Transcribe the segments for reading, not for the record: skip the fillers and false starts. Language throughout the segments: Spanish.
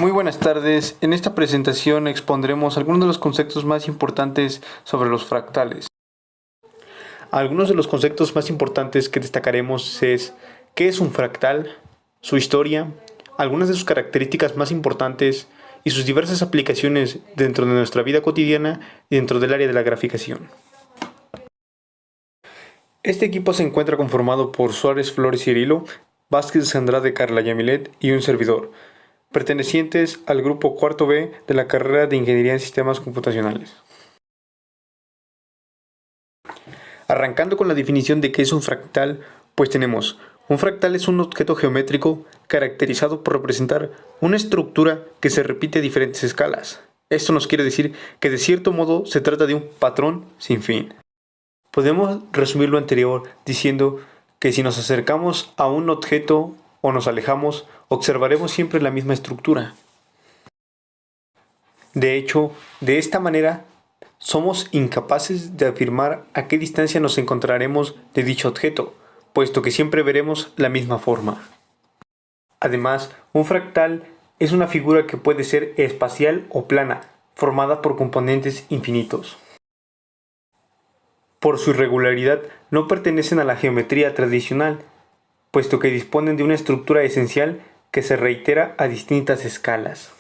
Muy buenas tardes. En esta presentación expondremos algunos de los conceptos más importantes sobre los fractales. Algunos de los conceptos más importantes que destacaremos es qué es un fractal, su historia, algunas de sus características más importantes y sus diversas aplicaciones dentro de nuestra vida cotidiana y dentro del área de la graficación. Este equipo se encuentra conformado por Suárez Flores Cirilo, Vázquez Andrade Carla Yamilet y un servidor, pertenecientes al grupo cuarto B de la carrera de Ingeniería en Sistemas Computacionales. Arrancando con la definición de qué es un fractal, pues tenemos: un fractal es un objeto geométrico caracterizado por representar una estructura que se repite a diferentes escalas. Esto nos quiere decir que de cierto modo se trata de un patrón sin fin. Podemos resumir lo anterior diciendo que si nos acercamos a un objeto o nos alejamos, observaremos siempre la misma estructura. De hecho, de esta manera, somos incapaces de afirmar a qué distancia nos encontraremos de dicho objeto, puesto que siempre veremos la misma forma. Además, un fractal es una figura que puede ser espacial o plana, formada por componentes infinitos. Por su irregularidad, no pertenecen a la geometría tradicional, puesto que disponen de una estructura esencial que se reitera a distintas escalas.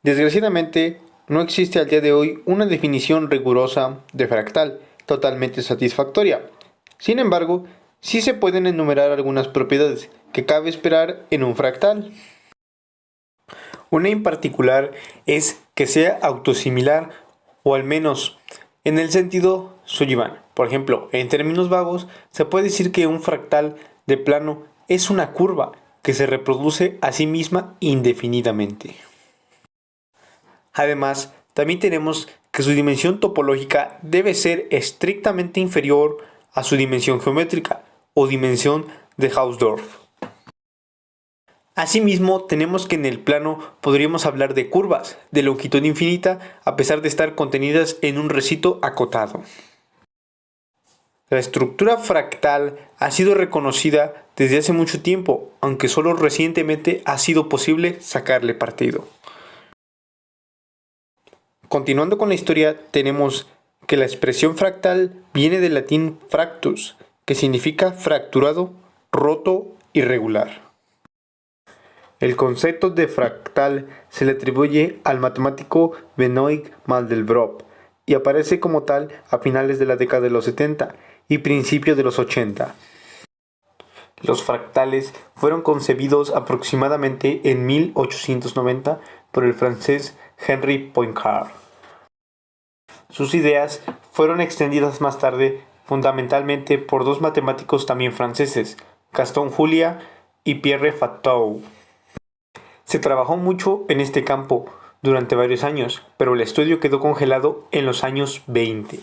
Desgraciadamente, no existe al día de hoy una definición rigurosa de fractal totalmente satisfactoria. Sin embargo, sí se pueden enumerar algunas propiedades que cabe esperar en un fractal. Una en particular es que sea autosimilar, o al menos en el sentido Sullivan. Por ejemplo, en términos vagos, se puede decir que un fractal de plano es una curva que se reproduce a sí misma indefinidamente. Además, también tenemos que su dimensión topológica debe ser estrictamente inferior a su dimensión geométrica o dimensión de Hausdorff. Asimismo, tenemos que en el plano podríamos hablar de curvas de longitud infinita a pesar de estar contenidas en un recinto acotado. La estructura fractal ha sido reconocida desde hace mucho tiempo, aunque solo recientemente ha sido posible sacarle partido. Continuando con la historia, tenemos que la expresión fractal viene del latín fractus, que significa fracturado, roto, irregular. El concepto de fractal se le atribuye al matemático Benoit Mandelbrot y aparece como tal a finales de la década de los 70 y principios de los 80. Los fractales fueron concebidos aproximadamente en 1890 por el francés Henri Poincaré. Sus ideas fueron extendidas más tarde fundamentalmente por dos matemáticos también franceses, Gaston Julia y Pierre Fatou. Se trabajó mucho en este campo durante varios años, pero el estudio quedó congelado en los años 20.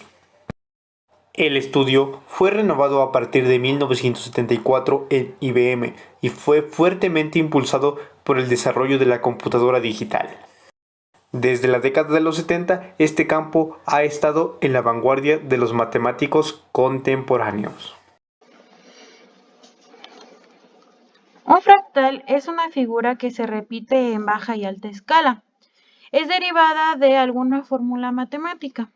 El estudio fue renovado a partir de 1974 en IBM y fue fuertemente impulsado por el desarrollo de la computadora digital. Desde la década de los 70, este campo ha estado en la vanguardia de los matemáticos contemporáneos. Un fractal es una figura que se repite en baja y alta escala. Es derivada de alguna fórmula matemática.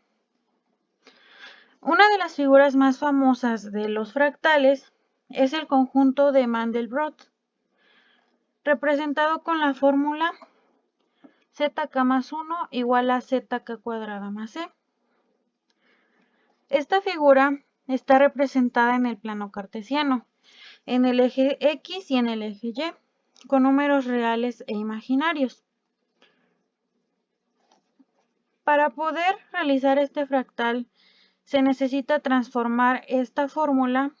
Una de las figuras más famosas de los fractales es el conjunto de Mandelbrot, representado con la fórmula zk más 1 igual a zk cuadrada más c. Esta figura está representada en el plano cartesiano, en el eje X y en el eje Y, con números reales e imaginarios. Para poder realizar este fractal, se necesita transformar esta fórmula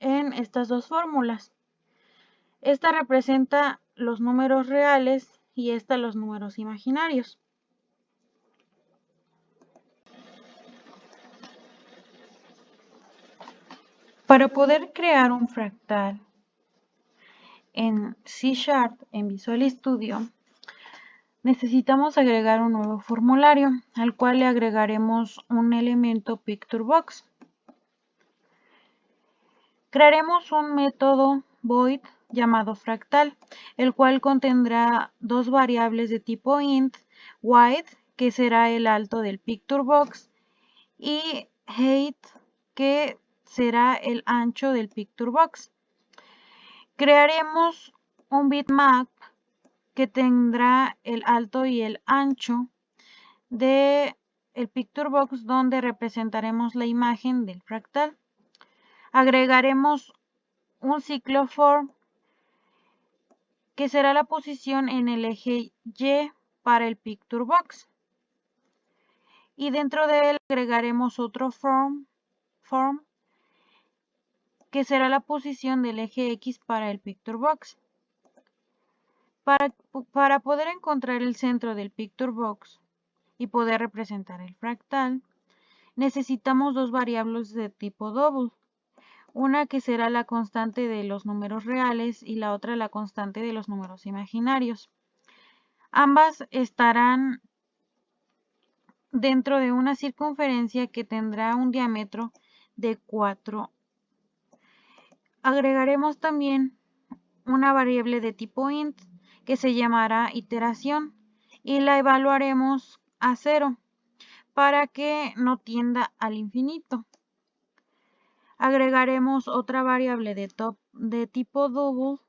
en estas dos fórmulas. Esta representa los números reales y esta los números imaginarios. Para poder crear un fractal en C#, en Visual Studio, necesitamos agregar un nuevo formulario, al cual le agregaremos un elemento Picture Box. Crearemos un método void llamado fractal, el cual contendrá dos variables de tipo int, width, que será el alto del picture box, y height, que será el ancho del picture box. Crearemos un bitmap que tendrá el alto y el ancho de el picture box, donde representaremos la imagen del fractal. Agregaremos un ciclo for, que será la posición en el eje Y para el picture box, y dentro de él agregaremos otro form, que será la posición del eje X para el picture box. Para poder encontrar el centro del picture box y poder representar el fractal, necesitamos dos variables de tipo double, una que será la constante de los números reales y la otra la constante de los números imaginarios. Ambas estarán dentro de una circunferencia que tendrá un diámetro de 4. Agregaremos también una variable de tipo int que se llamará iteración y la evaluaremos a 0 para que no tienda al infinito. Agregaremos otra variable de tipo double,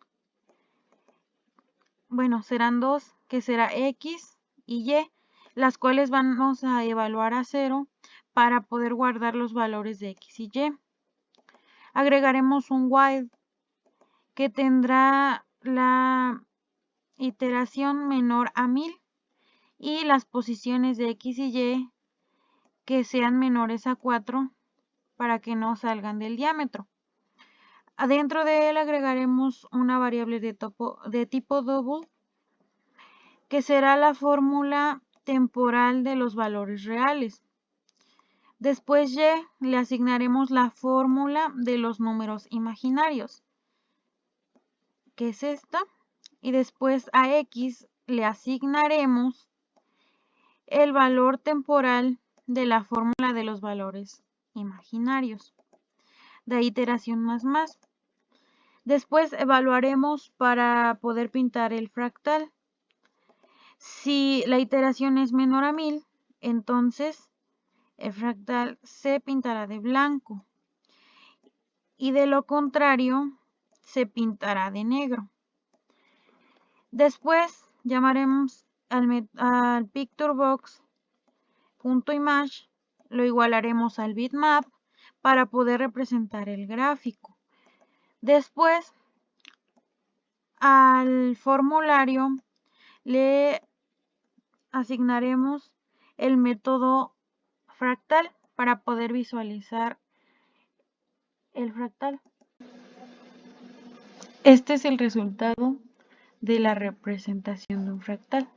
bueno, serán dos, que será x y y, las cuales vamos a evaluar a 0 para poder guardar los valores de x y y. Agregaremos un while que tendrá la iteración menor a 1000 y las posiciones de x y y que sean menores a 4 para que no salgan del diámetro. Adentro de él agregaremos una variable de tipo double, que será la fórmula temporal de los valores reales. Después y le asignaremos la fórmula de los números imaginarios, que es esta, y después a x le asignaremos el valor temporal de la fórmula de los valores imaginarios, de iteración más. Después evaluaremos para poder pintar el fractal. Si la iteración es menor a 1000, entonces el fractal se pintará de blanco y de lo contrario se pintará de negro. Después llamaremos al picture box .image, lo igualaremos al bitmap para poder representar el gráfico. Después al formulario le asignaremos el método fractal para poder visualizar el fractal. Este es el resultado de la representación de un fractal.